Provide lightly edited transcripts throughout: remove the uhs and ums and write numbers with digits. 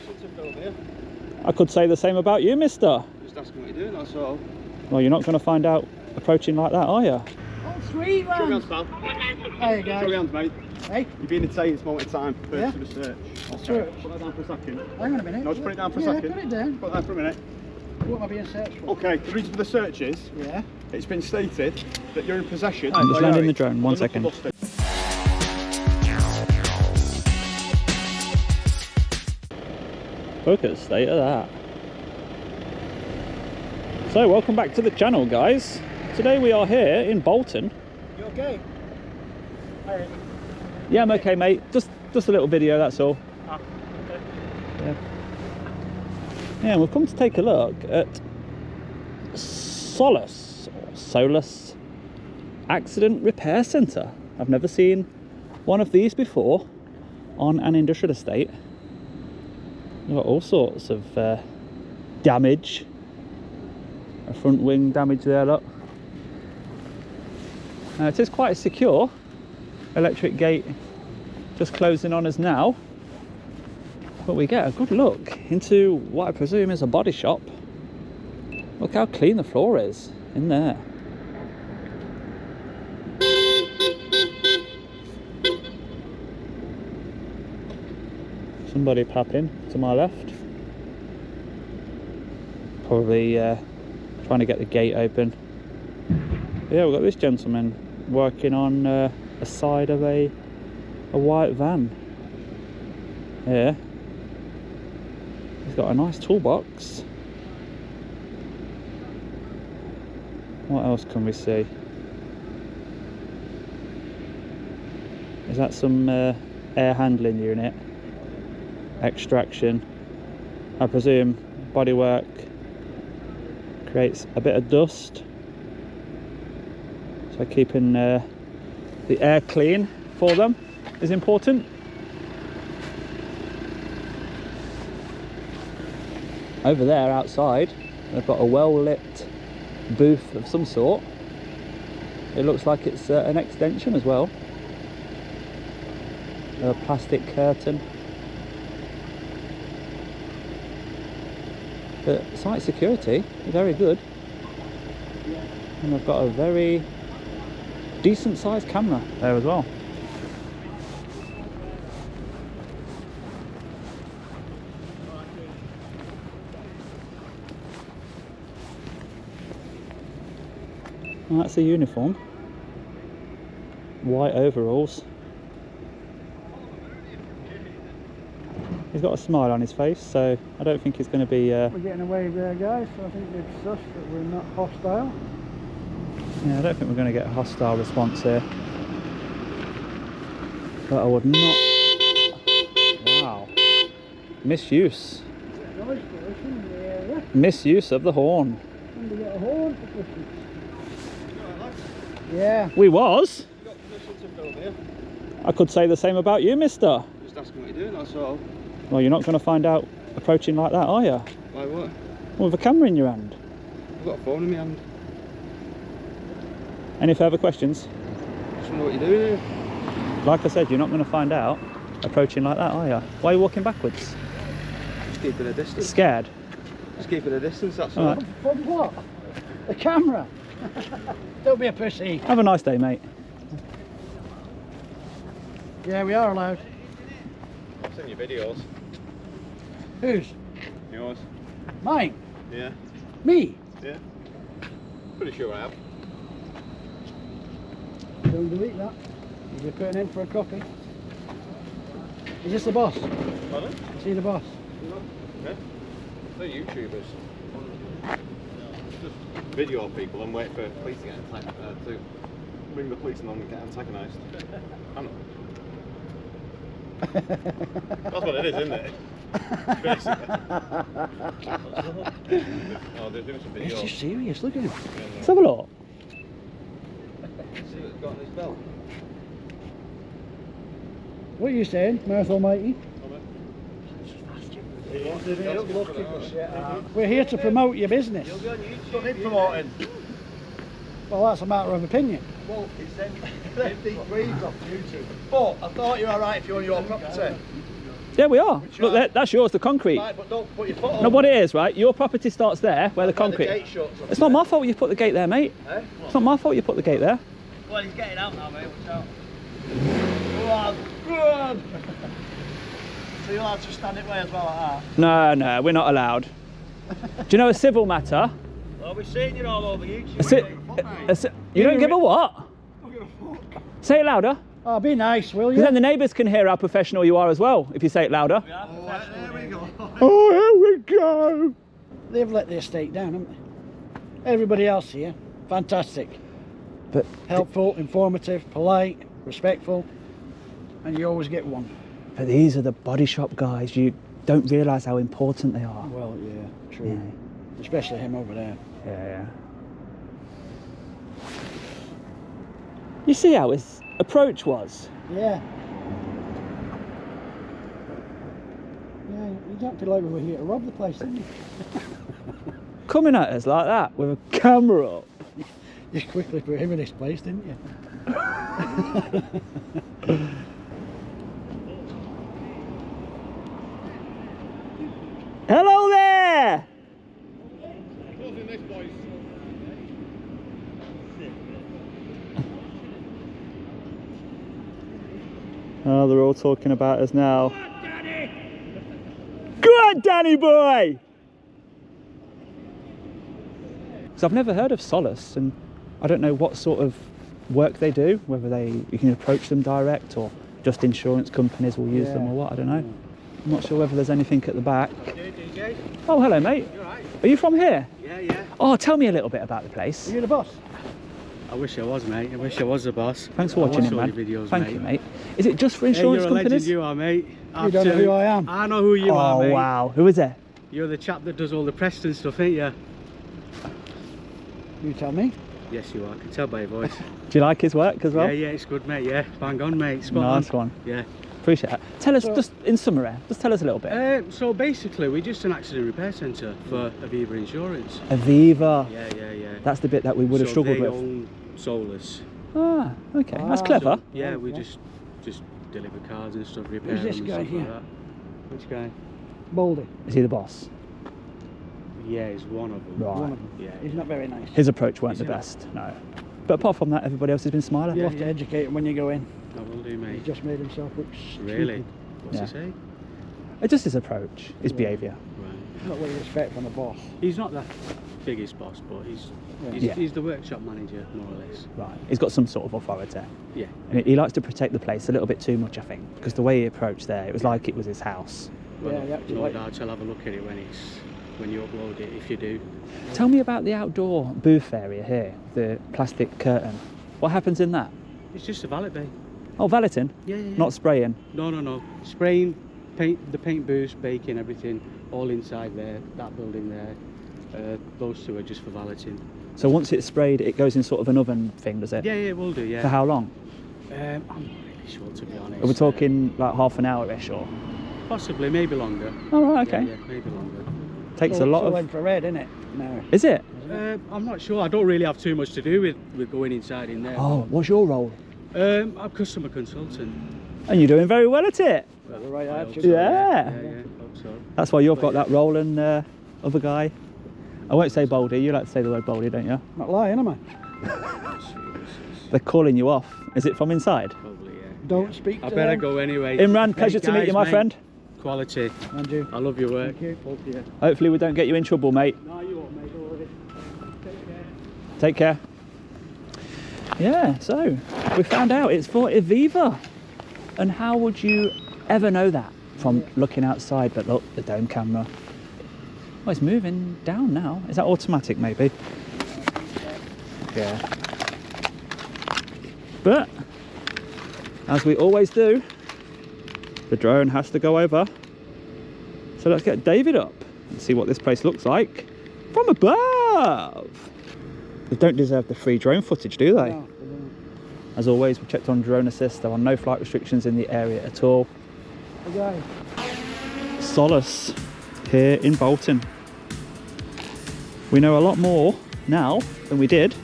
permission to film here. I could say the same about you, mister. Just asking what you're doing, that's all. Well, you're not going to find out approaching like that, are you? Oh, 3 Show me vans. hands, pal. Hey guys. Show me hands, mate. Hey. You've been detained at this moment in time for Yeah. the search. Search. Put that down for a second. Hang on a minute. No, just put it down for a Yeah, second. put it down. Put that for a minute. What am I being searched for? Okay, the reason for the search is, Yeah. it's been stated that you're in possession. I'm just by landing Harry the drone, one of a second. knuckle busted. Look at the state of that. So, welcome back to the channel, guys. Today we are here in Bolton. You okay? Hey. Yeah, I'm okay, mate. Just a little video, that's all. Ah, okay. Yeah, we've come to take a look at Solus, or Solus Accident Repair Centre. I've never seen one of these before on an industrial estate. You've got all sorts of damage. A front wing damage there, look. It is quite secure. Electric gate just closing on us now. But we get a good look into what I presume is a body shop. Look how clean the floor is in there. Somebody popping to my left. Probably trying to get the gate open. Yeah, we've got this gentleman working on a side of a white van. Yeah. He's got a nice toolbox. What else can we see? Is that some air handling unit? Extraction. I presume bodywork creates a bit of dust. So keeping the air clean for them is important. Over there outside, they've got a well-lit booth of some sort. It looks like it's an extension as well. A plastic curtain. The site security is very good. And they've got a very decent sized camera there as well. And that's a uniform. White overalls. He's got a smile on his face, so I don't think he's going to be... We're getting away there, guys, so I think they've sussed that we're not hostile. Yeah, I don't think we're going to get a hostile response here. But I would not... Wow. Misuse. Noise pollution in the area. Misuse of the horn. And we got a horn for Christmas. Yeah. We was. You got permission to film here. I could say the same about you, mister. Just asking what you're doing, that's all. Well, you're not going to find out approaching like that, are you? Like what? With a camera in your hand. I've got a phone in my hand. Any further questions? Just wonder what you're doing here. Like I said, you're not going to find out approaching like that, are you? Why are you walking backwards? Just keeping a distance. Scared? Just keeping a distance, that's All all. right. From what? The camera. Don't be a pussy. Have a nice day, mate. Yeah, we are allowed. I've seen your videos. Whose? Yours? Mine? Yeah. Me? Yeah. Pretty sure I have. Don't delete that. You'll be putting in for a copy. Is this the boss? Pardon? Is he the boss? Yeah. They're YouTubers. Just video people and wait for police to get to bring the police along and get antagonised. I know. That's what it is, isn't it? Basically. Oh, they're doing some He's videos. just serious, look at him. Let's have a look. See what he's got on his belt. What are you saying, Mirth Almighty? We're here to promote your business. Don't need promoting. Well, that's a matter of opinion. Well, it's then 50 quid off YouTube. But I thought you were alright if you're on your property. Yeah, we are. Look, that's yours, the concrete. Right, but don't put your foot on. No, what it is, right? Your property starts there, where the concrete. The gate shuts up It's not my fault you put the gate there, mate. Eh? It's not my fault you put the gate there. Well, he's getting out now, mate. Watch out. Oh, good. So you'll have to stand it way as well like that? No, we're not allowed. Do you know a civil matter? Well, we've seen you all over YouTube. You don't give a what? Say it louder. Oh, be nice, will you? Because then the neighbours can hear how professional you are as well, if you say it louder. We are professional. There we go. Oh, here we go. They've let the estate down, haven't they? Everybody else here, fantastic. But helpful, informative, polite, respectful, and you always get one. But these are the body shop guys. You don't realise how important they are. Well, yeah, true. Yeah. Especially him over there. Yeah. You see how his approach was? Yeah. Yeah, you acted like we were here to rob the place, didn't you? Coming at us like that with a camera up. You quickly put him in his place, didn't you? Hello there! Oh, they're all talking about us now. Go on, Danny! Go on, Danny boy! Because I've never heard of Solus, and I don't know what sort of work they do, whether you can approach them direct or just insurance companies will use them or what, I don't know. I'm not sure whether there's anything at the back. DJ. Oh, hello, mate. You alright? Are you from here? Yeah. Oh, tell me a little bit about the place. Are you the boss? I wish I was, mate. I wish I was the boss. Thanks for watching it, man. Videos, Thank mate. you, mate. Is it just for insurance you're a companies? legend, you are, mate. You don't know who I am. I know who you are, mate. Oh, wow. Who is it? You're the chap that does all the Preston stuff, ain't you? You tell me. Yes, you are. I can tell by your voice. Do you like his work as well? Yeah, it's good, mate. Yeah, bang on, mate. Spot Nice on. one. Yeah. Appreciate that. Tell us, just in summary, just tell us a little bit. So basically, we're just an accident repair centre for Aviva Insurance. Aviva. Yeah. That's the bit that we would have struggled they with. own Solus. Ah, okay. That's clever. So, yeah, we just deliver cars and stuff, repair Who's this them guy and stuff here? like that. Which guy? Baldy. Is he the boss? Yeah, he's one of them. Right. One of them. Yeah. He's not very nice. His approach weren't Is the he not? best, no. But apart from that, everybody else has been smiling. You Yeah. have to educate him when you go in. I will do, He's mate. just made himself look Really? stupid. What's Yeah. he say? It's just his approach, his behaviour. Right. Not what you expect from a boss. He's not the biggest boss, but Yeah. he's the workshop manager, more or less. Right. He's got some sort of authority. Yeah. And he likes to protect the place a little bit too much, I think, because the way he approached there, it was like it was his house. Well, Yeah, you have to no like- doubt I'll have a look at it when you upload it, if you do. Tell me about the outdoor booth area here, the plastic curtain. What happens in that? It's just a valet bay. Oh, valeting, Yeah. not spraying. No. Spraying, the paint booths, baking, everything, all inside there, that building there. Those two are just for valeting. So once it's sprayed, it goes in sort of an oven thing, does it? Yeah, it will do, yeah. For how long? I'm not really sure, to be honest. Are we talking like half an hour-ish or? Possibly, maybe longer. Oh, right, okay. Yeah, maybe longer. Takes So- a lot so of... infrared, innit? No. Is it? I'm not sure. I don't really have too much to do with going inside in there. Oh, what's your role? I'm a customer consultant. And you're doing very well at it. Got the right I hope attitude. so, Yeah. Hope so. That's why you've got that role and other guy. I won't say Baldy, you like to say the word Baldy, don't you? Not lying, am I? They're calling you off. Is it from inside? Probably, yeah. Don't speak to I better them. go anyway. Imran, pleasure to meet guys, you, my mate. friend. Quality. And you. I love your work. Thank you. Hope you. Hopefully we don't get you in trouble, mate. No, you won't, mate. Don't worry. Take care. Yeah, so we found out it's for Aviva. And how would you ever know that from looking outside? But look, the dome camera. Oh, it's moving down now. Is that automatic, maybe? Yeah. But, as we always do, the drone has to go over. So let's get David up and see what this place looks like from above. They don't deserve the free drone footage, do they? No, they don't. As always, we checked on drone assist. There are no flight restrictions in the area at all. Okay. Solus here in Bolton. We know a lot more now than we did.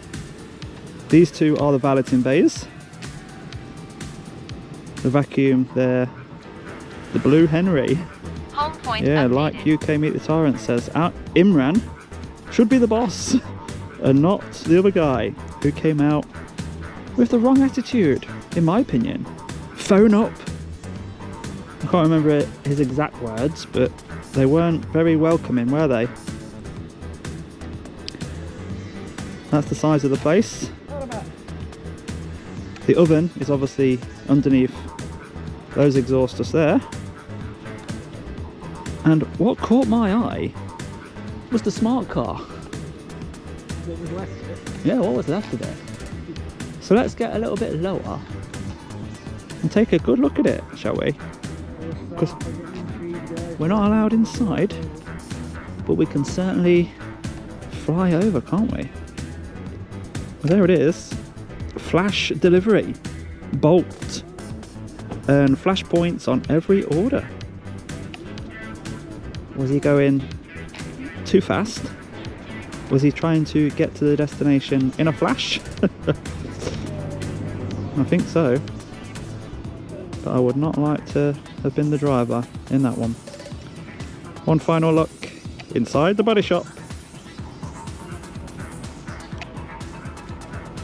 These two are the valeting bays. The vacuum there The Blue Henry. Home point Yeah, updated. like UK Meet the Tyrant says, Imran should be the boss and not the other guy who came out with the wrong attitude, in my opinion. Phone up. I can't remember his exact words, but they weren't very welcoming, were they? That's the size of the place. The oven is obviously underneath those exhausters there. And what caught my eye was the smart car. What was left of it? Yeah, what was left of it? So let's get a little bit lower and take a good look at it, shall we? Because we're not allowed inside, but we can certainly fly over, can't we? Well, there it is. Flash delivery. Bolt. Earn flash points on every order. Was he going too fast? Was he trying to get to the destination in a flash? I think so. But I would not like to have been the driver in that one. One final look inside the body shop.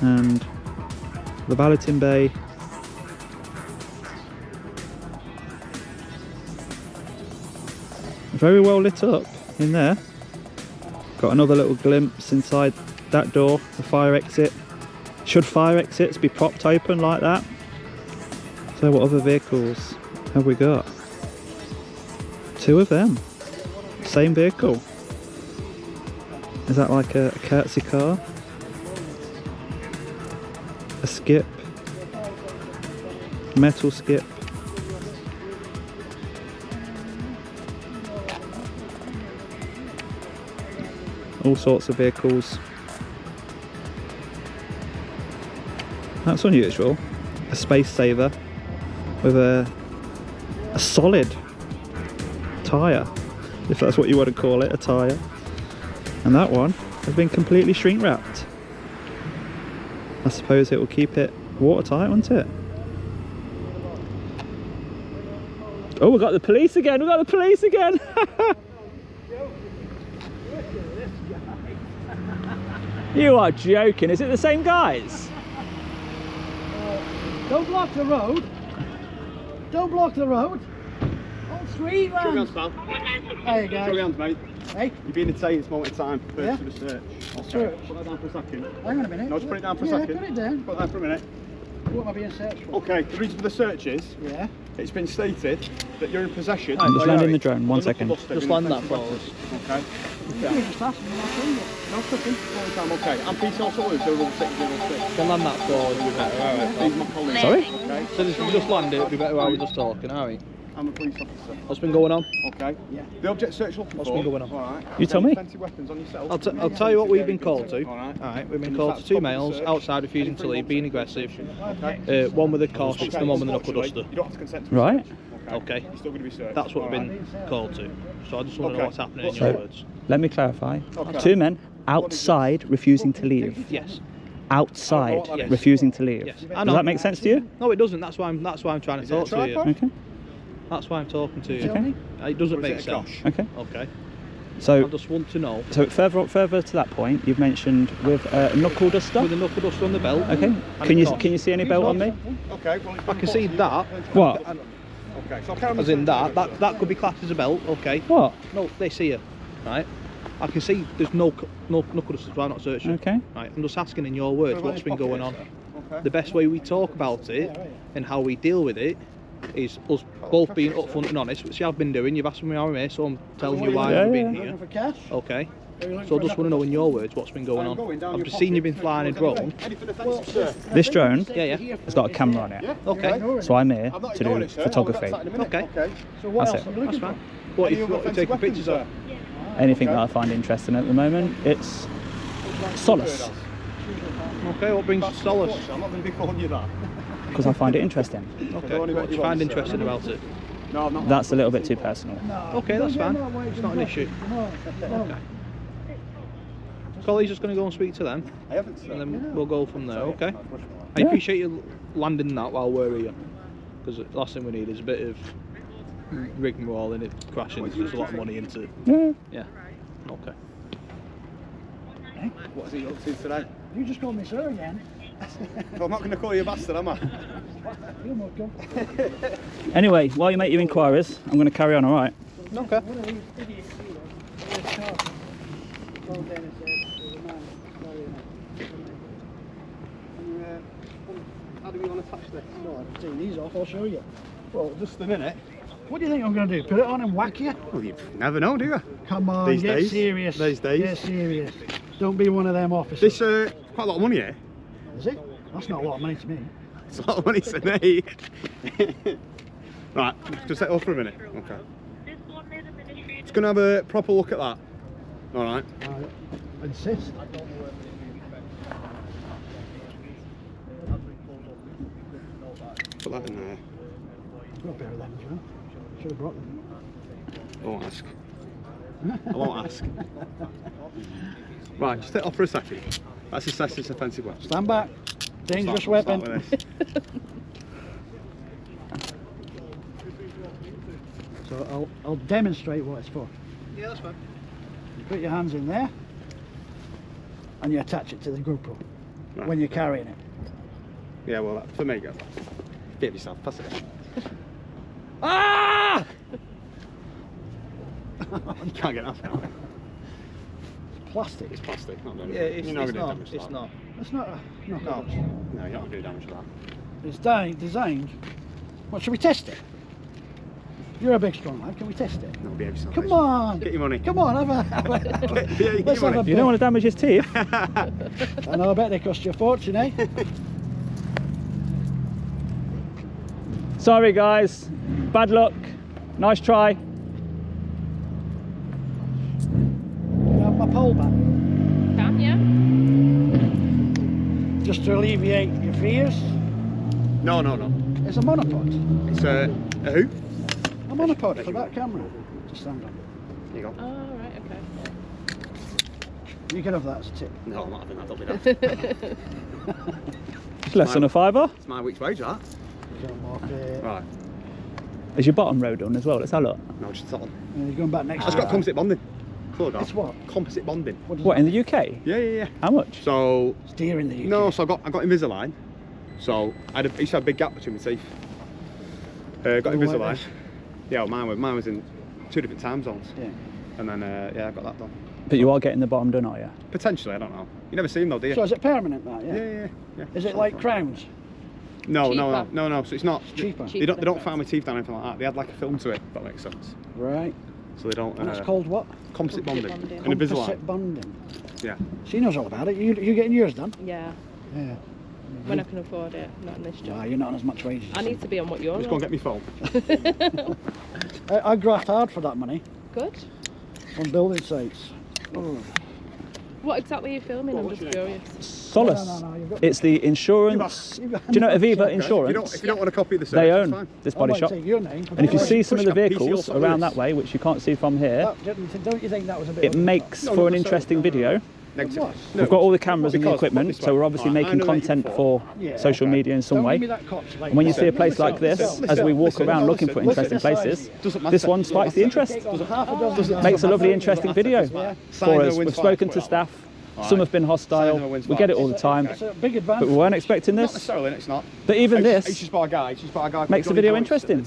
And the balloting bay. Very well lit up in there. Got another little glimpse inside that door, the fire exit. Should fire exits be propped open like that? So what other vehicles have we got? Two of them. Same vehicle. Is that like a courtesy car? A skip? Metal skip? All sorts of vehicles. That's unusual. A space saver with a solid tyre, if that's what you want to call it, a tyre. And that one has been completely shrink wrapped. I suppose it will keep it watertight, won't it? Oh, we've got the police again! We've got the police again! You are joking. Is it the same guys? Don't block the road. Don't block the road. On three, man. Show me on, pal. There you go. Show me on, mate. Hey, You've been detained this moment in time. First Yeah? for the search. Okay. Search. Put that down for a second. hang on a minute. No, just put it down for a Yeah, second. put it down. Put that for a minute. What am I being searched for? Okay, the reason for the search is Yeah. it's been stated that you're in possession. I'm just of landing a the drone, one knuckle second. duster Just in land that offensive for weapons. Okay. You just asked me my finger. No cooking. All the time. Okay. I'm Peter Solus, 01606. Can land that for you better, These are my colleagues. Sorry? Okay. So if we just land it, it'd be better while we're just talking, are we? I'm a police officer. What's been going on? Okay. Yeah. The object search looking What's for. been going on? All right. You tell me. Offensive weapons on yourself. I'll tell you what we've been called to. All right. Alright, we've been Can you called to start two stopping the males search? outside refusing to leave, being aggressive. Okay. One with a car stick and one with a knuckle Unfortunately, duster. You don't have to consent to be Right. searched. Okay. You're still going to be searched. That's what All we've right. been called to. So I just want to know Okay. what's happening in So- your words. Let me clarify. Okay. Two men outside refusing to leave. Yes. Outside Yes. refusing to leave. Yes. I Does know. that make sense to you? No, it doesn't. That's why I'm trying to Is it a talk to you. tripod? Okay. That's why I'm talking to you. Okay. It doesn't Or is make it a sense. cosh? Okay. Okay. I So, just want to know. further to that point, you've mentioned with a knuckle duster. With a knuckle duster on the belt. Okay. and Can a you cosh. see any belt on me? Okay. Well, it's I can see that. What? Okay. So I'll carry on As with in the search. that could be classed as a belt, okay? What? No, they see you, right? I can see there's no knuckle dusters, why not searching? Okay. Right, I'm just asking in your words Put it what's in your been going on. pocket, sir. Okay. The best way we talk about it and how we deal with it is us both being upfront and honest, which I've been doing. You've asked me how I'm here, so I'm telling you why Yeah, I've yeah. been here. Looking for cash? Okay. Are you looking So I for a just want to know in your words what's been going I'm on. going down I've your just seen you been pocket. flying a drone. Anything offensive, sir? This drone Yeah, yeah. has got a camera on it. Yeah. Okay. So I'm here I'm not to ignoring do it, sir. photography. I'll get that in a minute. Okay. Okay. So what That's else it. are you looking That's for? fine. What Any if other you're offensive taking weapons, pictures sir? of? Anything Okay. that I find interesting at the moment, it's Solus, Okay, what brings Solus? I'm not going to be calling you that. because I find it interesting. Okay, what do you find interesting about it? No, I'm not. That's a little bit too personal. Okay, that's fine. It's not an issue. Okay. Collie's just going to go and speak to them, I haven't, sir. and then we'll go from there, okay? I Yeah. appreciate you landing that while we're here, because the last thing we need is a bit of rigmarole in it crashing. It's just a lot of money into. Yeah. Yeah. Okay. What is he up to today? You just called me sir again. Well, I'm not going to call you a bastard, am I? You're not good. Anyway, while you make your inquiries, I'm going to carry on, alright? Okay. One of these idiots here. Called Dennis said there's a man carrying it. How do we want to touch this? Well, I've taken these off, I'll show you. Well, just a minute. What do you think I'm going to do? Put it on and whack you? Well, you never know, do you? Come on, These get days. serious. These days. Get serious. Don't be one of them officers. This quite a lot of money here. Is it? That's not a lot of money to me. It's a lot of money to me. Right, just set it off for a minute. Okay. Just gonna have a proper look at that. All right. I insist. Put that in there. I've got a pair of them as well. Should have brought them. I won't ask. I won't ask. Right, just set it off for a second. Let's assess this offensive weapon. Stand back. Dangerous Start weapon. with this. So I'll demonstrate what it's for. Yeah, that's fine. You put your hands in there and you attach it to the GoPro Right. when you're carrying it. Yeah, well, for me, go. Get yourself. Pass it. Ah! You can't get that now. Plastic. It's plastic, not damage. Yeah, it's, You're not it's gonna do not. damage to It's that. not. It's not a No. No, you're not going to do damage to that. It's designed. What, should we test it? You're a big strong lad, can we test it? No, behave yourself. Come on! Get your money. Come on, have a let's have a You don't want to damage his teeth. I know, I bet they cost you a fortune, eh? Sorry guys, bad luck. Nice try. Can I have my pole back? Can you? Just to alleviate your fears. No, no, no. It's a monopod. It's a who? A monopod for that camera. Just stand on. Here you go. Oh, right, okay. You can have that as a tip. No, I'm not having that. Don't be that. It's less than a fiver. It's my week's wage, that. Come off it. Right. Is your bottom row done as well? Let's have a look. No, just that one. You're going back next It's time. got composite bonding. Cool, It's what? Composite bonding. What, What, in the UK? Yeah. How much? So, Steer in the UK. no, so I got Invisalign. So I used to have a big gap between my teeth. Got Oh, Invisalign. like this? Yeah, well, mine was in 2 different time zones. Yeah. And then yeah, I got that done. But you are getting the bottom done, are you? Potentially, I don't know. You never see them though, do you? So is it permanent that, yeah? Yeah. Is it like crowns? No. Cheaper. So it's not. It's cheaper. They don't file my teeth down or anything like that. They had like a film to it, if that makes sense. Right. So they don't. And it's called what? composite bonding. bonding. And Invisalign. Composite bonding. Yeah. She knows all about it. You getting yours done? Yeah, Yeah. when I can afford it, not in this Ah, job. you're not on as much wages. I need to be on what you're Just go and on. get me phone. I graft hard for that money Good. on building sites. Oh. What exactly are you filming? I'm just curious. Solus. No, you've got- It's the insurance. You've got- Do you know Aviva Okay. Insurance? If you don't want a copy of the They service, it's own fine. this I body might shop. take your name. And if you see some of the Push vehicles PCL around Solus. that way, which you can't see from here, Don't you think that was a bit? it makes No, for not an necessarily. interesting video. Negative. What? No, We've got all the cameras and the because- equipment, this so way. we're obviously Right, I making know that you content before. for Yeah, social okay. media in some Don't way. give me that cotch like And when you that. see a place like this, as we walk listen, around looking for listen. interesting Look at the places, size. Doesn't matter. this one spikes the interest. Take on half a dozen Makes a lovely, guys. interesting video Yeah. for us. We've spoken to staff. Some have been hostile. We get it all the time. It's a big advantage. But we weren't expecting Not this. necessarily, it's not. But even It's this just by a guy. makes the video interesting.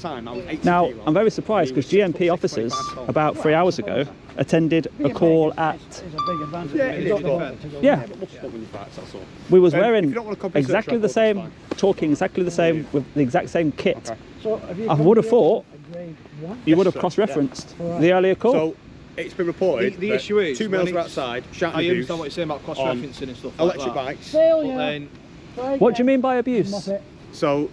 Now, I'm very surprised because GMP officers, about 3 hours ago, attended a call at... It's a big advantage. Yeah, it You don't is. know what to go Yeah. with. We was If wearing you don't want a copy of the exactly search the record, same, that's talking exactly the same, with the exact same kit. Okay. So have you I come would have here thought a grade one? you would have sir. cross-referenced Yeah. the earlier call. So it's been reported The that issue is 2 when males were it's- outside I shouting abuse understand what you're saying about cross-referencing and stuff like electric that. bikes. Failure. But then, Try What do you again. mean by abuse? Muppet. So,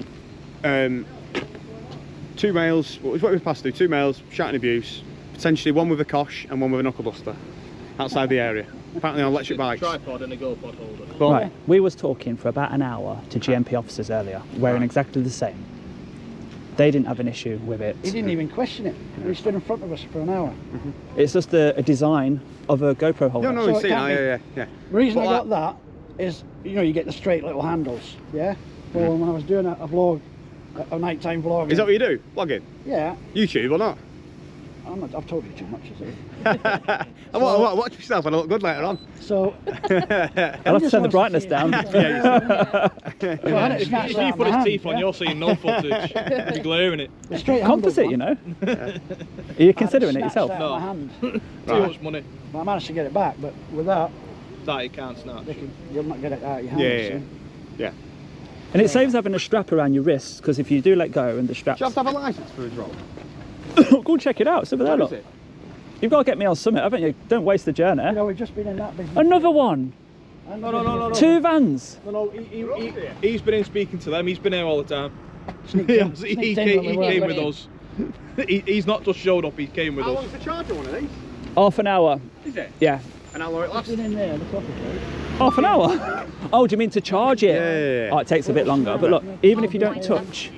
2 males, what we've passed through, 2 males shouting abuse, potentially one with a kosh and one with a knuckle buster outside the area, apparently on electric bikes. tripod and a GoPro holder. But Right, we was talking for about an hour to GMP officers earlier, wearing Right. exactly the same. They didn't have an issue with it. He didn't even question it. He stood in front of us for an hour. It's just a design of a GoPro holder. no, So you it see, can't be- yeah. The reason But I got that is, you know, you get the straight little handles, yeah? Well, when I was doing a vlog a nighttime vlogging. Is that what you do? Vlogging? Yeah. YouTube or not? I've told you too much, is it? I want to watch myself and I look good later on. So I'll have to turn the brightness down. If you put his teeth on, you're seeing no footage. You're glaring it. Composite, you know. Are you considering it yourself? No. Too much money. Well, I managed to get it back, but with that, You can't snatch. you'll not get it out of your hand. Yeah. And it saves having a strap around your wrists, because if you do let go and the straps... Do you have to have a licence for a drone? Go and check it out. It's over there, look. Is it? You've got to get me on Summit, haven't you? Don't waste the journey. You know, we've just been in that business. Another one. No. 2 vans. No, he's been in speaking to them. He's been here all the time. He came with us. He's not just showed up, he came with us. How long's the charge on one of these? Half an hour. Is it? Yeah. And how long it lasts? Been in there, the coffee place. Half an hour? Oh, do you mean to charge it? Yeah. Oh, it takes a bit longer. But look, even if you don't touch,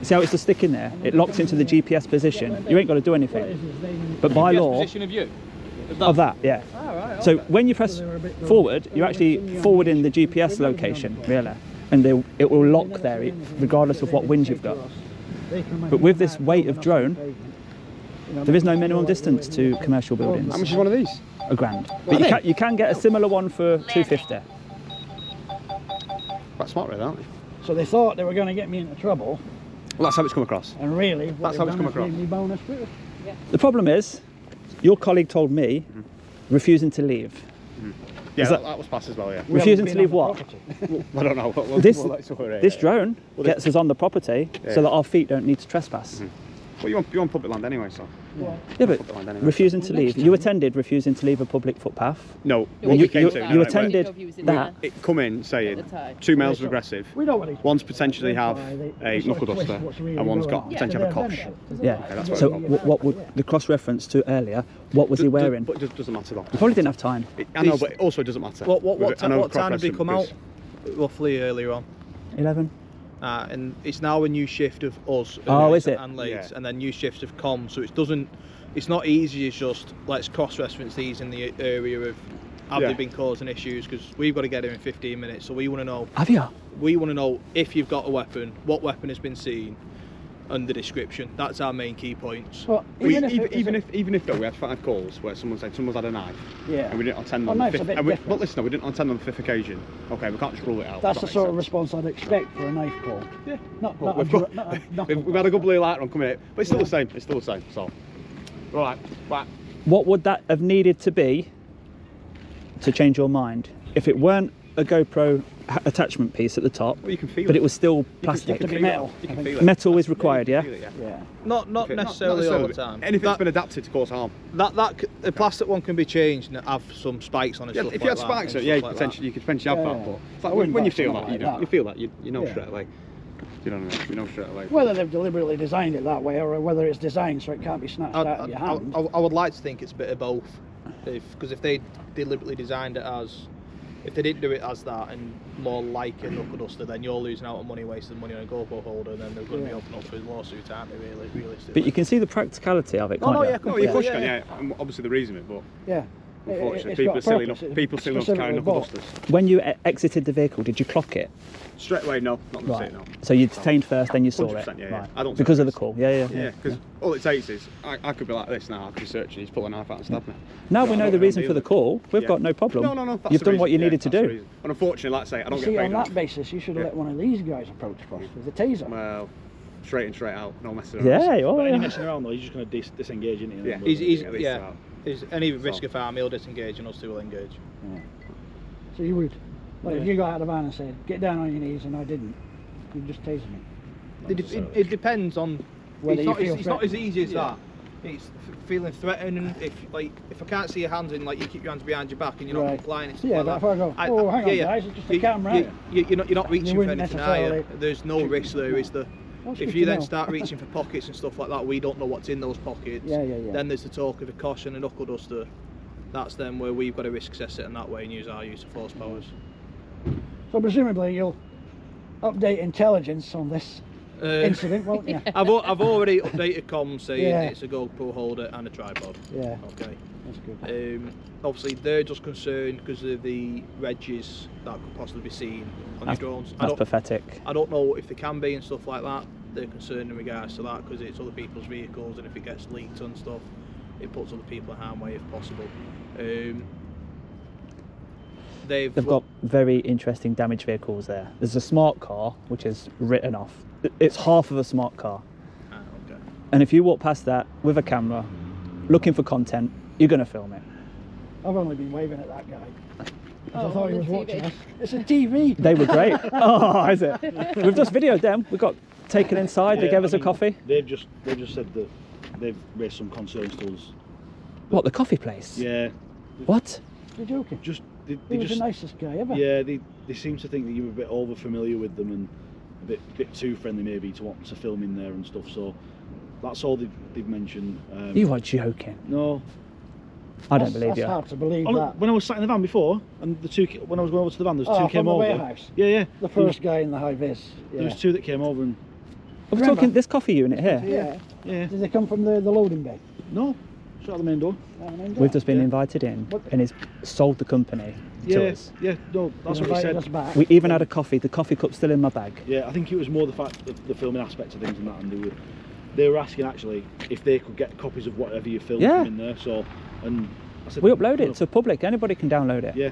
see how it's just sticking there? It locks into the GPS position. You ain't got to do anything. But by law... Position of you? Of that, yeah. So when you press forward, you're actually forwarding the GPS location, really. And it will lock there, regardless of what wind you've got. But with this weight of drone, there is no minimum distance to commercial buildings. How much is one of these? £1,000. But you can get a similar one for $250. Quite smart really, aren't they? So they thought they were going to get me into trouble, Well, that's how it's come across. and really, That's how it's come across. Me bonus too. The problem is, your colleague told me, refusing to leave. Yeah, Is that- that was passed as well, yeah. We Refusing haven't to been leave on what? the property. I don't know. This drone gets us on the property so that our feet don't need to trespass. Well, you're on public land anyway, so. Yeah, but Public land anyway. refusing to leave. You attended refusing to leave a public footpath. No, You- what we You, came you, to. you right, attended that. It come in saying At the time. 2 males are aggressive, We know what he's one's potentially have a knuckle duster, and one's got potentially have a kosh. Yeah. that's what So it what would the cross reference to earlier? What was he wearing? But it doesn't matter though. He probably didn't have time. I know, but also it doesn't matter. What I know time did they cross-reference come out? because- Roughly earlier on. 11. And it's now a new shift of us Oh, is it? and Leeds, Yeah. and then new shifts of comms, so it's not easy as just let's cross-reference these in the area of have Yeah. they been causing issues, because we've got to get here in 15 minutes, so we want to know Have you? if you've got a weapon, what weapon has been seen, and the description. That's our main key points. Well, Even if though we had 5 calls where someone said someone's had a knife, yeah, and we didn't attend Well, on the knife's a 5th. bit And we, different. but listen, we didn't attend on the 5th occasion. Okay, we can't just rule it out. that's That the sort of makes sense. response I'd expect for a knife call. Yeah. Not Well, a we've dr- got- not a knuckle We've had a good blue light on coming in, but it's still the same. It's still the same. So, right. What would that have needed to be to change your mind? If it weren't a GoPro attachment piece at the top, Well, you can feel but it. it was still You plastic. to be feel metal. it. You can I feel think. it. Metal is required, yeah? You can feel it, Yeah. Not Okay, necessarily all the time. Anything that's That- been adapted to cause harm. the plastic one can be changed and have some spikes on it. Yeah, stuff if you had like that, spikes, and yeah, stuff like that. you could potentially have Yeah, that. yeah. But it's I like wouldn't when you buy feel something that, like that. you feel that, you know Yeah. straight away. You know what I mean? You know straight away. Whether they've deliberately designed it that way, or whether it's designed so it can't be snatched out of your hand. I would like to think it's a bit of both, because if they deliberately designed it as, if they didn't do it as that and more like a knuckle duster, then you're losing out on money, wasting money on a GoPro holder, and then they're going to be opening up for lawsuits, aren't they? Really, realistically. But you can see the practicality of it, can't no, you? yeah, No, you completely, push yeah, can, yeah. yeah. And obviously the reason it, but Yeah. unfortunately It's people got are silly purpose. enough. People silly enough to carry Specifically knuckle bought. dusters. When you exited the vehicle, did you clock it? Straight away, no, not gonna say it, no. So you detained first, then you saw 100%, it. yeah, yeah. Right. I don't Because of the search. call. Yeah. Yeah, because all it takes is I could be like this now. I could be searching. He's pull a knife out and stab me. Now So we I know don't the really reason deal for the with it. call. We've Yeah. got no problem. No, that's You've the done what you reason, needed to that's the do. reason. And unfortunately, like I say, I don't You get see, paid on enough. that basis, you should have Yeah. let one of these guys approach us with a taser. Well, straight in, straight out, no messing around. Yeah, oh, But any yeah. messing around though, he's just going to disengage, isn't he? Yeah. He's At least yeah. out. Is any risk of harm, he'll disengage, and us two will engage. So you would. Well, if you got out of the van and said, "Get down on your knees," and I didn't, you'd just tase me. It depends on Whether it's you not, feel it's not as threatened. easy as that. It's feeling threatening. If I can't see your hands and like you keep your hands behind your back and you're not Right. complying and stuff Yeah, like that's that. where I go, "Oh, hang on, guys, it's just a camera." You're not reaching for wouldn't anything, are you? necessarily- There's no risk there, is there? That's If good you to then know. start reaching for pockets and stuff like that, we don't know what's in those pockets. Yeah. Then there's the talk of a caution and knuckle duster. That's then where we've got to risk assess it in that way and use our use of force powers. So presumably you'll update intelligence on this incident, won't you? I've already updated comms saying Yeah. it's a GoPro holder and a tripod. Yeah, Okay. that's good. Obviously they're just concerned because of the wedges that could possibly be seen on your drones. That's pathetic. I don't know if they can be and stuff like that. they're concerned in regards to that, because it's other people's vehicles, and if it gets leaked and stuff, it puts other people in harm's way if possible. They've got very interesting damaged vehicles there. There's a smart car which is written off. It's half of a smart car. Okay. And if you walk past that with a camera, looking for content, you're going to film it. I've only been waving at that guy. Oh, I thought he on was the watching TV. us. It's a TV. They were great. Oh, is it? We've just videoed them. We got taken inside. They Yeah, gave us I a mean, coffee. They've just said that they've raised some concerns to us. What, the coffee place? Yeah. What? You're joking. Just He they was just the nicest guy ever. yeah they seem to think that you're a bit over familiar with them and a bit too friendly maybe to want to film in there and stuff. So that's all they've mentioned. You are joking. No. I don't believe That's you. hard to believe Oh, that. when I was sat in the van before, and when I was going over to the van, there's two Oh, came from the over. warehouse. Yeah. The first guy in the high vis. There Yeah. was two that came over and Are we Remember? talking this coffee unit here? Yeah. yeah. Did they come from the loading bay? No. Shut out the main door. We've just been Yeah. invited in, What? and he's sold the company to Yeah. us. Yeah. No. That's what he Invited said. us back. We even had a coffee. The coffee cup's still in my bag. Yeah, I think it was more the fact that the filming aspect of things and that, and they were asking actually if they could get copies of whatever you filmed Yeah. from in there. So, and I said We upload it to public. Anybody can download it. Yeah.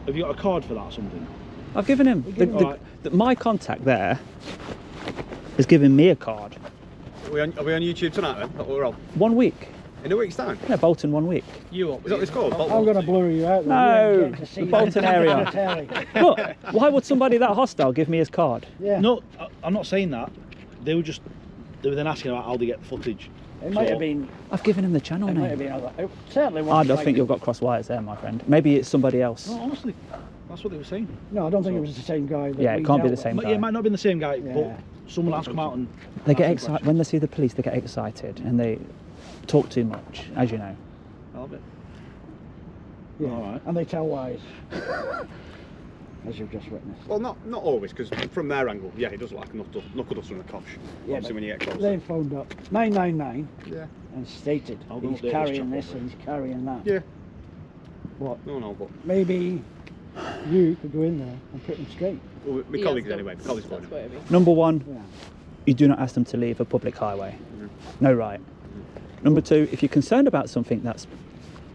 Have you got a card for that or something? I've given him. Alright. My contact there has given me a card. Are we on YouTube tonight then? That's what we're on. 1 week. In a week's time? Yeah, Bolton 1 week. You Is that what it's called? I'm going to blur you out. though. No, You ain't getting to see the Bolton that. area. Telly. Look, why would somebody that hostile give me his card? Yeah. No, I'm not saying that. They were then asking about how they get the footage. It might So- have been. I've given him the channel It might have name. been other. It certainly I wasn't don't like think the- you've got cross wires there, my friend. Maybe it's somebody else. No, honestly, that's what they were saying. No, I don't think it was the same guy. That Yeah, it we can't be dealt the same with. Yeah, it guy. might not have been the same guy, Yeah. but someone has come out and They get asked some excited questions. when they see the police. They get excited and they talk too much, as you know. I love it. Yeah. All right. And they tell lies. As you've just witnessed. Well, not always, because from their angle, yeah, he does look like a knuckle duster in a cosh. Yeah, Obviously, but when you get close. They phoned up 999 Yeah. and stated I'll go he's update this carrying chap this over. and he's carrying that. Yeah. What? No, but Maybe you could go in there and put them straight. well, my He colleagues has anyway. done. My colleagues That's going what I mean. Number one, Yeah. you do not ask them to leave a public highway. No right. Number two, if you're concerned about something that's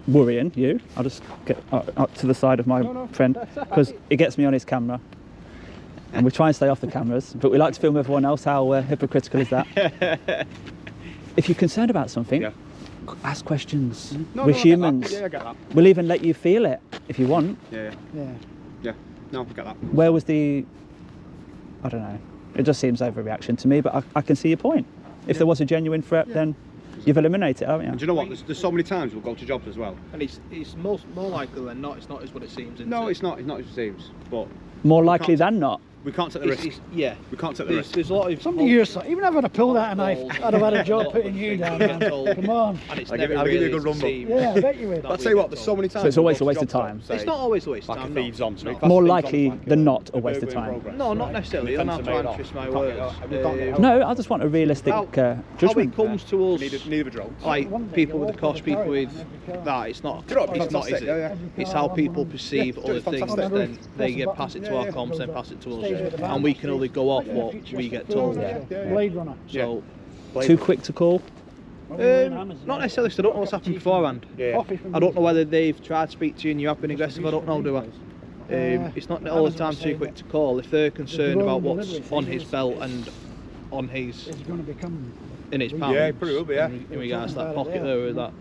worrying you, I'll just get up to the side of my friend because it gets me on his camera. And we try and stay off the cameras, but we like to film everyone else. How hypocritical is that? If you're concerned about something, Yeah. ask questions. No, We're I get that. humans. Yeah, I get that. We'll even let you feel it if you want. Yeah. Yeah. Yeah. No, I get that. Where was the... I don't know. It just seems overreaction to me, but I can see your point. If there was a genuine threat, then you've eliminated it, haven't And do you? you know what? There's so many times we'll go to jobs as well. And it's more likely than not. It's not as what it seems. isn't No, it? it's not. It's not as it seems. But More likely can't- than not. we can't take the risk. Yeah. We can't take the risk. There's a lot of Somebody your size. Even if I'd have pulled out a knife, I'd have had a job putting you down, man. Come on. And it's I'll give never you a really good rumble. seemed Yeah, I bet you would. that I'll we tell you what. get There's so told. many times. So it's we'll always go a waste to of jobs time. that say, It's not always a waste of like time. a no. thieves on to me. No. Class More thieves likely on like than not a waste of work in time. progress. No, not necessarily. You don't have to Defence twist my made words. up. We can't get out. No, I just want a realistic How judgment. it comes to us, Neither of a drone. like people with the cost, people with that, it's not. Do you know what? It's not, is Fantastic, it? yeah. It's how people perceive Yeah, other it's things. fantastic. Then they get pass it to our comms, then pass it to us, and we can only go off what we get told. Blade Runner. So, Too quick to call. not necessarily. So I don't know what's happened beforehand. Yeah. I don't know whether they've tried to speak to you and you have been aggressive. I don't know, do I? It's not all the time too quick to call. If they're concerned about what's on his belt and on his It's going to become. in his pants, Yeah, pretty well be, yeah. in regards to that pocket there where that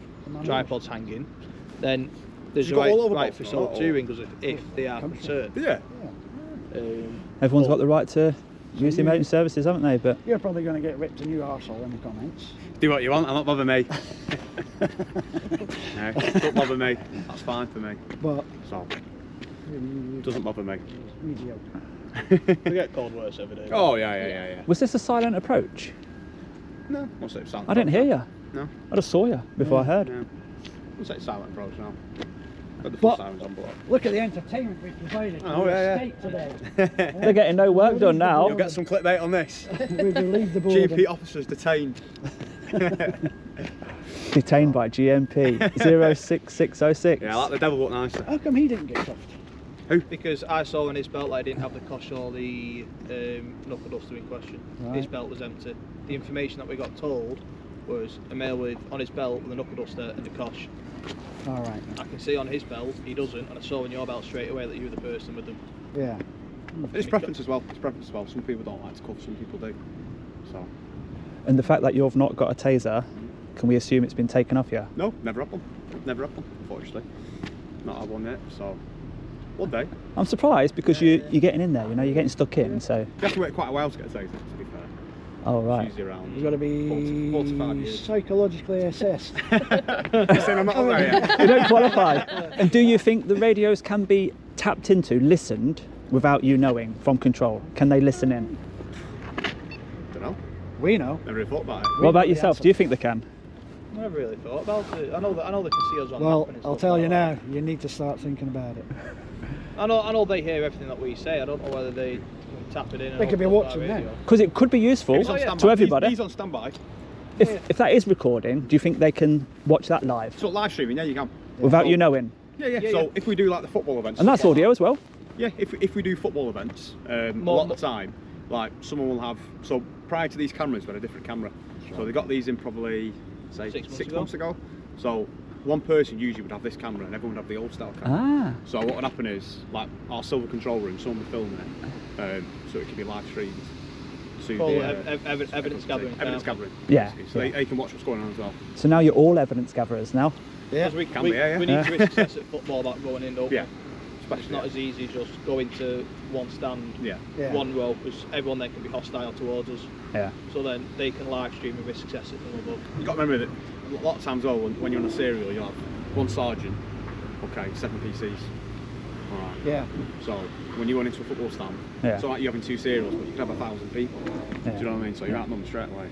tripod's hanging, then there's a You've got all right, over right both, for not salt all. to ring us if they are concerned. Yeah. Everyone's got the right to use the emergency services, haven't they? But You're probably going to get ripped a new arsehole in the comments. Do what you want. I'm not bother me. No, don't bother me. That's fine for me. But So doesn't bother me. mediocre. We get called worse every day. Oh yeah. was this a silent approach? No, what's it? Silent I didn't hear you. No. I just saw you before I heard. No. What's it? Silent approach now. Got the full But- sirens on board. Look at the entertainment we provided to Oh, the yeah, estate today. They're getting no work done now. You'll get some clickbait on this. We relieved the board. GP officers detained. Detained by GMP 06606. Yeah, I like the devil look nicer. How come he didn't get cuffed? Who? Because I saw on his belt that I didn't have the cosh or the knuckle duster in question. Right. His belt was empty. The information that we got told was a male with on his belt with a knuckle duster and the cosh. All right. I can see on his belt he doesn't, and I saw on your belt straight away that you were the person with them. Yeah. It's preference as well. It's preference as well. Some people don't like to cuff, some people do. So. And the fact that you've not got a taser, can we assume it's been taken off you? No, never had one. Never had one, unfortunately. Not had one yet, so one day. I'm surprised because you're getting in there, you know, you're getting stuck in, so... You have to wait quite a while to get a taser, to be fair. Oh, right. It's usually around You've got to be 45 years. psychologically assessed. You're saying I'm not up there yet? You don't qualify. And do you think the radios can be tapped into, listened, without you knowing, from control? Can they listen in? Don't know. We know. Never really thought about it. What about yourself? Do you think they can? I never really thought about it. I know they can see us on Well, map and I'll stuff tell like you that. now, you need to start thinking about it. I know they hear everything that we say. I don't know whether they can tap it in. and They could be open up watching our now. radio. Because it could be useful He's on standby. to everybody. He's on standby. If that is recording, do you think they can watch that live So live streaming, yeah, you can. without So- you knowing? Yeah. So if we do like the football events, And that's audio as well. yeah. If we do football events, a lot of the time, like someone will have. So prior to these cameras, we had a different camera. So they got these in probably say 6 months ago. So one person usually would have this camera, and everyone would have the old style camera. Ah. So what would happen is, like our silver control room, someone would film it, so it could be live streamed. To Well, the, evidence gathering. Evidence gathering. Yeah. basically. So they can watch what's going on as well. So now you're all evidence gatherers now. Yeah. We Can be, yeah. we need to risk assess at football that going in, don't we? Yeah. It's not as easy as just going to one stand, Yeah. Yeah. one row, because everyone there can be hostile towards us. Yeah. So then they can live stream and risk assess it from above. You've got to remember that a lot of times, well, when you're on a serial, you'll have one sergeant, okay, 7 PCs. Alright. Yeah. So when you went into a football stand, Yeah. it's not like you're having 2 serials, but you could have 1,000 people. Yeah. Do you know what I mean? So you're outnumbered straight away.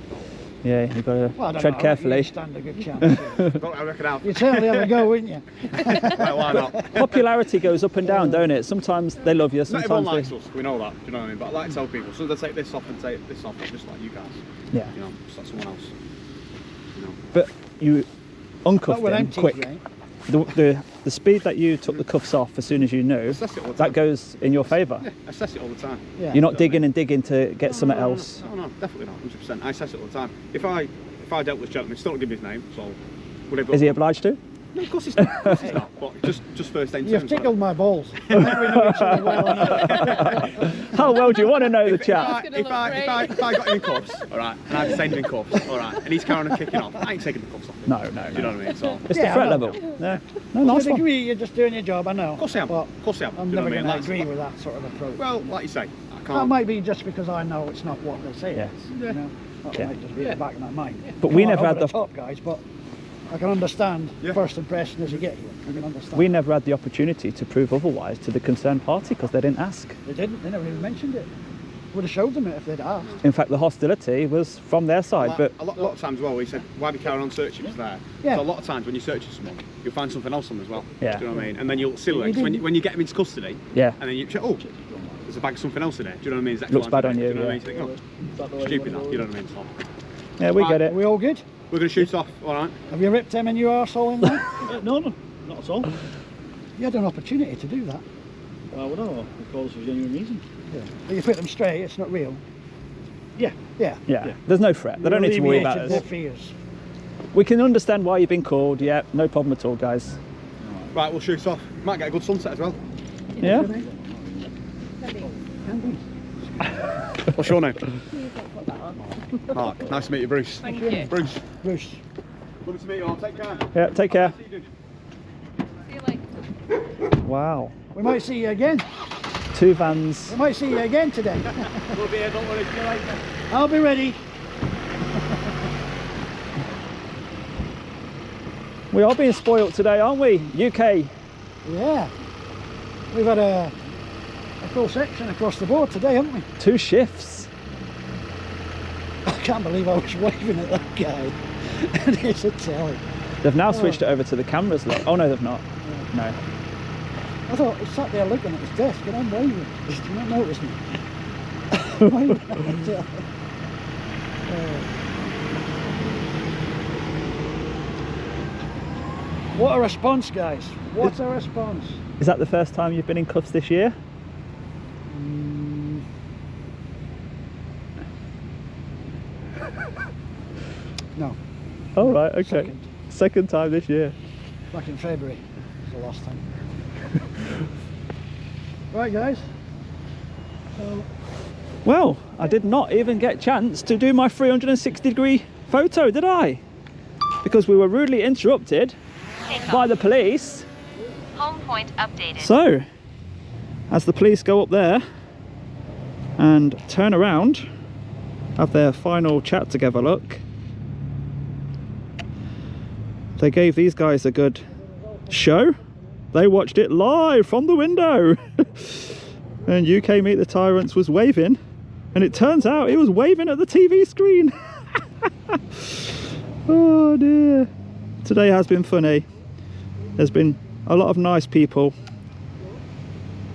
Yeah, you've got to Well, I don't tread know, carefully. You stand a good chance. Don't I reckon out? You'd certainly have a go, wouldn't you? Well, why not? Popularity goes up and down, don't it? Sometimes they love you, Not everyone sometimes likes us, we know that, do you know what I mean? But I like to tell people, so they take this off and take this off, just like you guys. Yeah. You know, just like someone else. You know. But you Not uncuffed with them empty, quick. right? The speed that you took the cuffs off as soon as you knew, Assess it all the that time. goes in your favour. Yeah, assess it all the time. Yeah. You're not digging and digging to get something else. No, definitely not, 100%. I assess it all the time. If I dealt with this gentleman, still not give me his name, so would I Is he obliged to? No, of course he's not. Of course he's not. But just first name. You've tickled my balls. I think we know each other well enough. How well do you want to know the If chap? I got him in cuffs, all right, and I detained him in cuffs, all right, and he's carrying on kicking off, I ain't taking the cuffs off him. No. Do you know what I mean? So, It's Yeah, the threat I know. level. Yeah. No, To nice a one. degree, you're just doing your job, I know. of course I am. But Of course I am. I'm Do you know never what I going to mean? agree with that sort of approach. Well, like you say, I That can't. might be just because I know it's not what they say. Yeah. It is, you know? That Yeah. might just be in the back of my mind. But we Come on, never had over the top, guys, but I can understand Yeah. first impression as you get here. I can understand. We never had the opportunity to prove otherwise to the concerned party because they didn't ask. They didn't. They never even mentioned it. Would have showed them it if they'd asked. In fact, the hostility was from their side, but a lot of times, well, he said, why be carrying on searching? It's there. Yeah. So a lot of times when you're searching someone, you'll find something else on them as well. Yeah. Do you know what I mean? And then you'll see, like, You when didn't- when you get them into custody, yeah. and then you check, oh, there's a bag of something else in there. Do you know what I mean? It's X, Looks Y, bad Z. on Do you, you know what I yeah. mean? You think, oh, stupid that. You know what I mean? So, Yeah, we get Are it. we all good? we're going to shoot off, all right? Have you ripped him in your arsehole in there? No, not at all. You had an opportunity to do that. Well, I don't know, because for genuine reason. Yeah. But you put them straight, it's not real. Yeah. Yeah. Yeah. There's no threat. They don't need to worry about Alleviated us. their fears. We can understand why you've been called. Yeah, no problem at all, guys. Right, we'll shoot off. Might get a good sunset as well. Yeah. What's your name? Mark. Nice to meet you, Bruce. Thank you. Bruce. Bruce. Lovely to meet you all. Take care. Yeah. Take care. See you later. Wow. We might see you again. 2 vans. We might see you again today. We'll be here, don't worry. See you later. I'll be ready. We are being spoilt today, aren't we? UK. Yeah. We've had a full section across the board today, haven't we? 2 shifts. I can't believe I was waving at that guy. And it's a telly. They've now switched it over to the cameras. Look. Oh no, they've not. No. I thought he sat there looking at his desk and I'm waving. Did you not notice me? Waving at the telly. What a response, guys. What a response. Is that the first time you've been in cuffs this year? No. Oh, right, okay. Second time this year. Back in February was the last time. Right, guys. So, well, I did not even get a chance to do my 360-degree photo, did I? Because we were rudely interrupted by the police. Home point updated. So, as the police go up there and turn around, have their final chat together, look, they gave these guys a good show. They watched it live from the window. And UK Meet the Tyrants was waving, and it turns out he was waving at the TV screen. Oh dear. Today has been funny. There's been a lot of nice people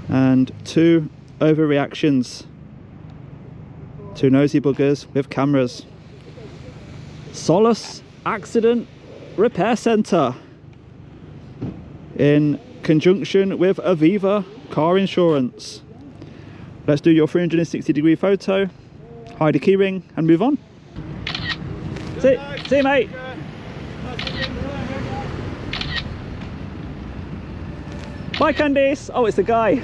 and 2 overreactions. 2 nosy buggers with cameras. Solus Accident Repair Centre in conjunction with Aviva Car Insurance. Let's do your 360-degree photo, hide a keyring and move on. See you, mate. Bye, Candice. Oh, it's the guy.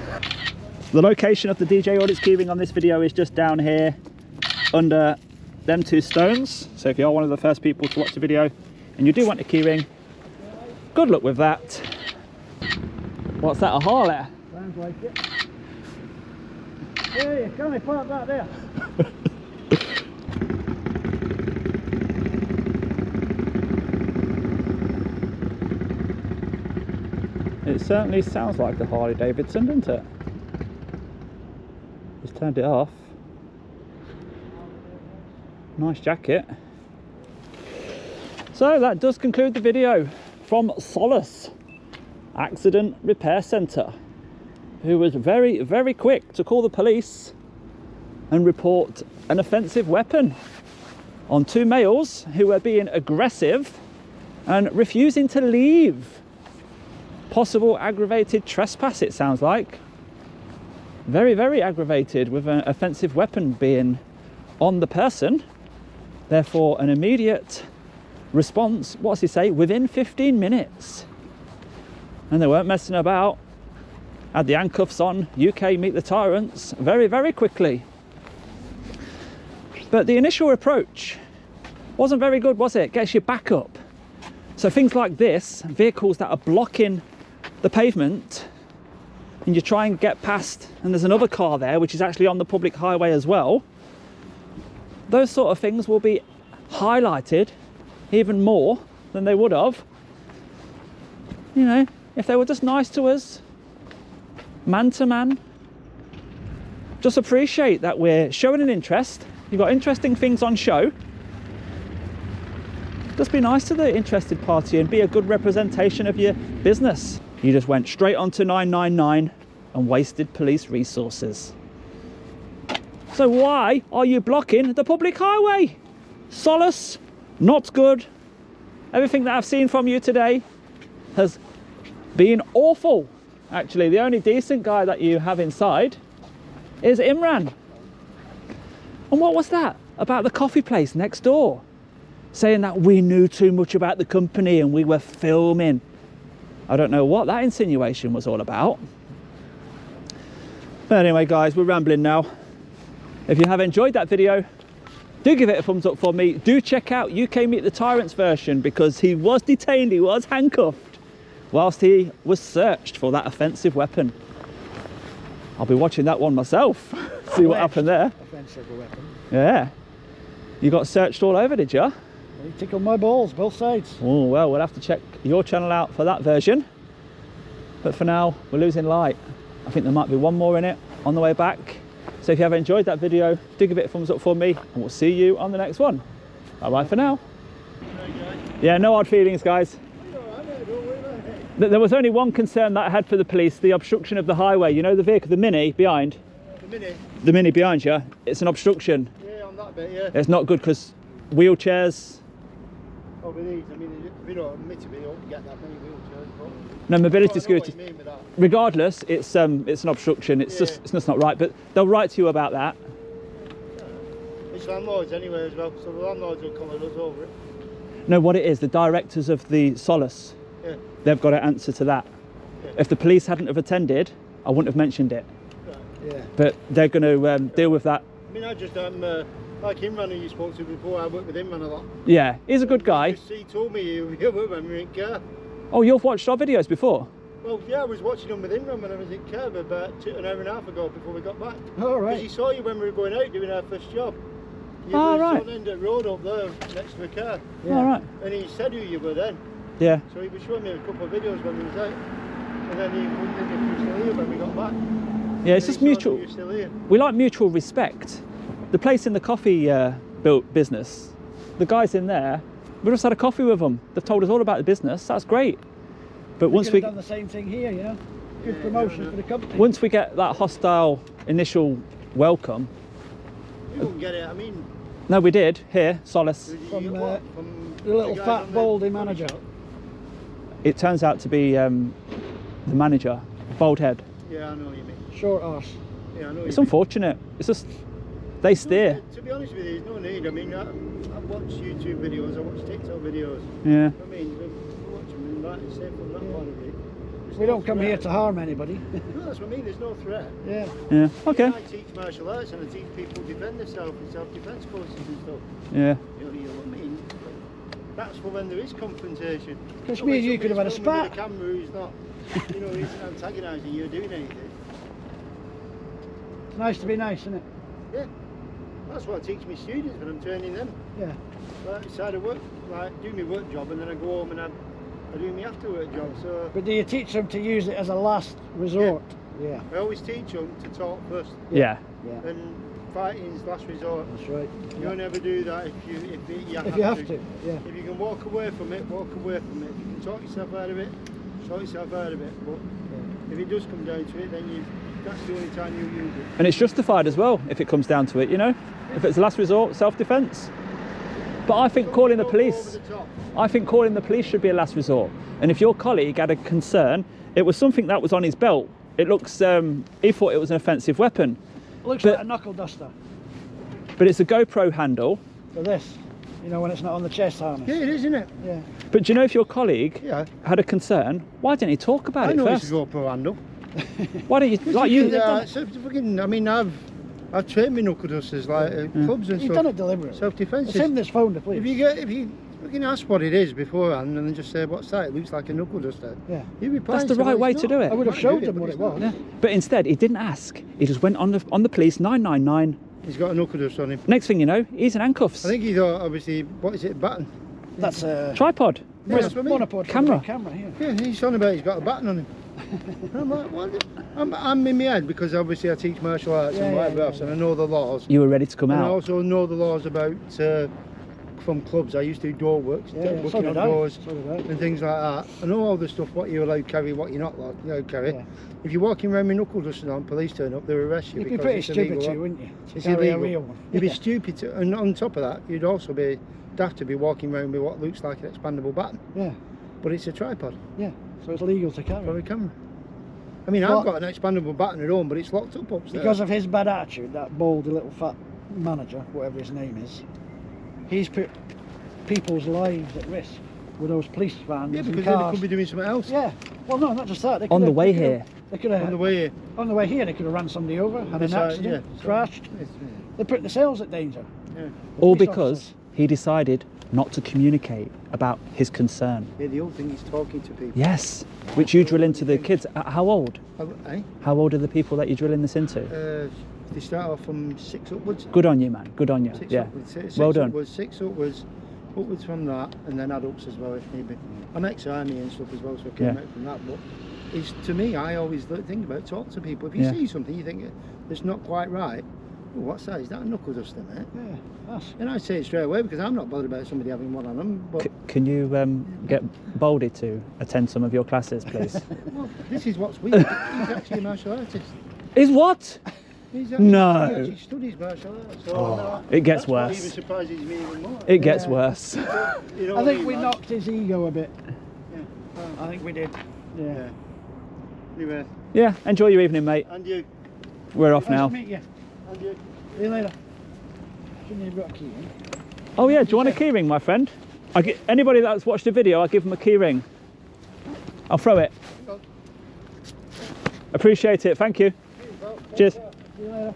The location of the djaudits keyring on this video is just down here under them 2 stones. So if you are one of the first people to watch the video and you do want a keyring, good luck with that. What's that, a Harley? sounds like it. Hey, can I park that there? It certainly sounds like the Harley Davidson, doesn't it? Just turned it off. Nice jacket. So that does conclude the video from Solus Accident Repair Centre, who was very, very quick to call the police and report an offensive weapon on 2 males who were being aggressive and refusing to leave. Possible aggravated trespass, it sounds like. Very, very aggravated, with an offensive weapon being on the person. Therefore, an immediate response, what's he say, within 15 minutes. And they weren't messing about. Had the handcuffs on, UK Meet the Tyrants, very, very quickly. But the initial approach wasn't very good, was it? Gets you back up. So things like this, vehicles that are blocking the pavement, and you try and get past, and there's another car there which is actually on the public highway as well, those sort of things will be highlighted even more than they would have, you know, if they were just nice to us, man to man. Just appreciate that we're showing an interest. You've got interesting things on show. Just be nice to the interested party and be a good representation of your business. You just went straight on to 999 and wasted police resources. So why are you blocking the public highway? Solus, not good. Everything that I've seen from you today has been awful. Actually, the only decent guy that you have inside is Imran. And what was that about the coffee place next door? Saying that we knew too much about the company and we were filming. I don't know what that insinuation was all about. But anyway, guys, we're rambling now. If you have enjoyed that video, do give it a thumbs up for me. Do check out UK Meet the Tyrants version, because he was detained, he was handcuffed whilst he was searched for that offensive weapon. I'll be watching that one myself. See what happened there. Offensive weapon. Yeah. You got searched all over, did you? He tickled my balls, both sides. Oh, well, we'll have to check your channel out for that version. But for now, we're losing light. I think there might be one more in it on the way back. So if you have enjoyed that video, do give it a thumbs up for me, and we'll see you on the next one. Bye-bye for now. Yeah, no hard feelings, guys. There was only one concern that I had for the police, the obstruction of the highway. You know the vehicle, the Mini behind? The Mini? The Mini behind you, it's an obstruction. Yeah, on that bit, yeah. It's not good because wheelchairs, Over these, I mean, we don't admittedly don't get that many wheelchairs, but No, mobility I know scooters. what you mean with that. Regardless, it's an obstruction. It's just not right. But they'll write to you about that. It's landlords anyway as well, so the landlords will come and us over it. No, what it is, the directors of the Solus, they've got to answer to that. Yeah. If the police hadn't have attended, I wouldn't have mentioned it. Right. Yeah. But they're going to deal with that. I mean, I just like Imran, who you spoke to before. I worked with Imran a lot. Yeah, he's a good guy. He told me you were when we were in Care. Oh, you've watched our videos before? Well, yeah, I was watching them with Imran when I was in Care about an hour and a half ago before we got back. All right. Because he saw you when we were going out doing our first job. You Oh, was right. on the end of the road up there next to the car. Yeah. All right. And he said who you were then. Yeah. So he was showing me a couple of videos when we was out. And then he wondered if you were still here when we got back. Yeah, it's just mutual. You're still here. We like mutual respect. The place in the coffee built business, the guys in there, we just had a coffee with them. They've told us all about the business. That's great. But once we done the same thing here, you know, good promotion for the company. once we get that hostile initial welcome, You won't get it, I mean. no, we did here, Solus. From the little fat baldy manager. It turns out to be the manager, bald head. Yeah, I know what you mean. Short arse. Yeah, I know what It's you mean. unfortunate. It's just they steer. To be honest with you, there's no need. I mean, I watch YouTube videos, I watch TikTok videos. Yeah. I mean, we watch them and like say from that point of view. there's We no don't come threat. here to harm anybody. No, that's what I mean, there's no threat. Yeah. Yeah. Okay. I teach martial arts and I teach people to defend themselves in self-defense courses and stuff. Yeah. You know what I mean? That's for when there is confrontation. Because Not me when and you could have had a somebody's spat. filming with a camera who's not, you know, who isn't antagonising you or doing anything. It's nice to be nice, isn't it? Yeah. That's what I teach my students when I'm training them. Yeah. Like, inside of work, like, do my work job and then I go home and I do my after work job. So But do you teach them to use it as a last resort? Yeah. I always teach them to talk first. Yeah. Yeah. And fighting's last resort. That's right. You will never do that if you If you have to, yeah. If you can walk away from it, walk away from it. If you can talk yourself out of it, talk yourself out of it. But if it does come down to it, then that's the only time you use it. And it's justified as well if it comes down to it, you know? If it's a last resort, self-defense. But I think calling the police, I think calling the police should be a last resort. And if your colleague had a concern, it was something that was on his belt. It looks, he thought it was an offensive weapon. Looks But- like a knuckle duster But it's a GoPro handle. for this. You know, when it's not on the chest harness. Yeah, it is, isn't it? Yeah. But do you know if your colleague Yeah. had a concern, why didn't he talk about I it know first? it's a GoPro handle. Why don't you, like you, I mean, I've trained my knuckle dusters like clubs and He's stuff. done it deliberately. Self-defense. It's him that's phoned the police. If you can ask what it is beforehand and then just say, what's that? It looks like a knuckle duster. Yeah. You'd be That's fine, the so right it's way not. to do it. I would have Might showed do them it, what but it it's not. was. but instead he didn't ask. He just went on the police 999. He's got a knuckle duster on him. Next thing you know, he's in handcuffs. I think he thought, obviously, what is it, a batten? That's a Tripod. Yeah, that's what I mean. monopod for Camera. the camera here. Yeah, he's on about he's got a batten on him. And I'm like, what? I'm in my head because obviously I teach martial arts and whatever else and I know the laws. You were ready to come And I out. also know the laws about from clubs. I used to do door works, Yeah, working so on did I. doors So did I. and things like that. I know all the stuff, what you're allowed to carry, what you're not allowed to carry. Yeah. If you're walking around with knuckle dusters on, police turn up, they'll arrest you. You'd be because pretty it's stupid illegal. too, wouldn't you? To It's carry a illegal. real one. You'd be Yeah. stupid to, and on top of that, you'd also be daft to be walking around with what looks like an expandable batten. Yeah. But it's a tripod Yeah. So it's legal to carry. for a camera. I mean, Well- I've got an expandable batten at home, but it's locked up upstairs. Because of his bad attitude, that baldy little fat manager, whatever his name is, he's put people's lives at risk with those police vans yeah, and because then they cars. could be doing something else. Yeah. Well, no, not just that. They On could the have- way they could have- here. They could have, On the way here. on the way here, they could have ran somebody over, had an Beside- accident, yeah, so- crashed. Yes, They put themselves at danger. yeah. All Police because officers. he decided not to communicate about his concern. Yeah, the old thing is talking to people. Yes, which you drill into the kids. How old? Eh? How old are the people that you're drilling this into? They start off from 6 upwards. Good on you, man. Good on you. 6 Yeah. upwards. Six Well done. Upwards, 6 upwards, upwards from that, and then adults as well if need be. I'm ex-army and stuff as well, so I came Yeah. out from that. But it's, to me, I always think about talk to people. If you Yeah. see something you think it's not quite right, oh, what's that? Is that a knuckle duster, mate? Yeah, that's. And I say it straight away because I'm not bothered about somebody having one on them. But Can you get Baldy to attend some of your classes, please? well, this is what's weird. He's actually a martial artist. Is what? No. He actually studies martial arts. So Oh, it gets that's why I'm worse. even surprised he's me even more. It gets worse. You know I think we knocked his ego a bit. Yeah. I think we did. Yeah. Anyway. Yeah, enjoy your evening, mate. And you. We're off Nice now. to meet you. And you. See you later. Shouldn't you have got a key ring? Oh yeah, do you want a key ring, my friend? Anybody that's watched the video, I'll give them a key ring. I'll throw it. Appreciate it, thank you. Cheers. See you later.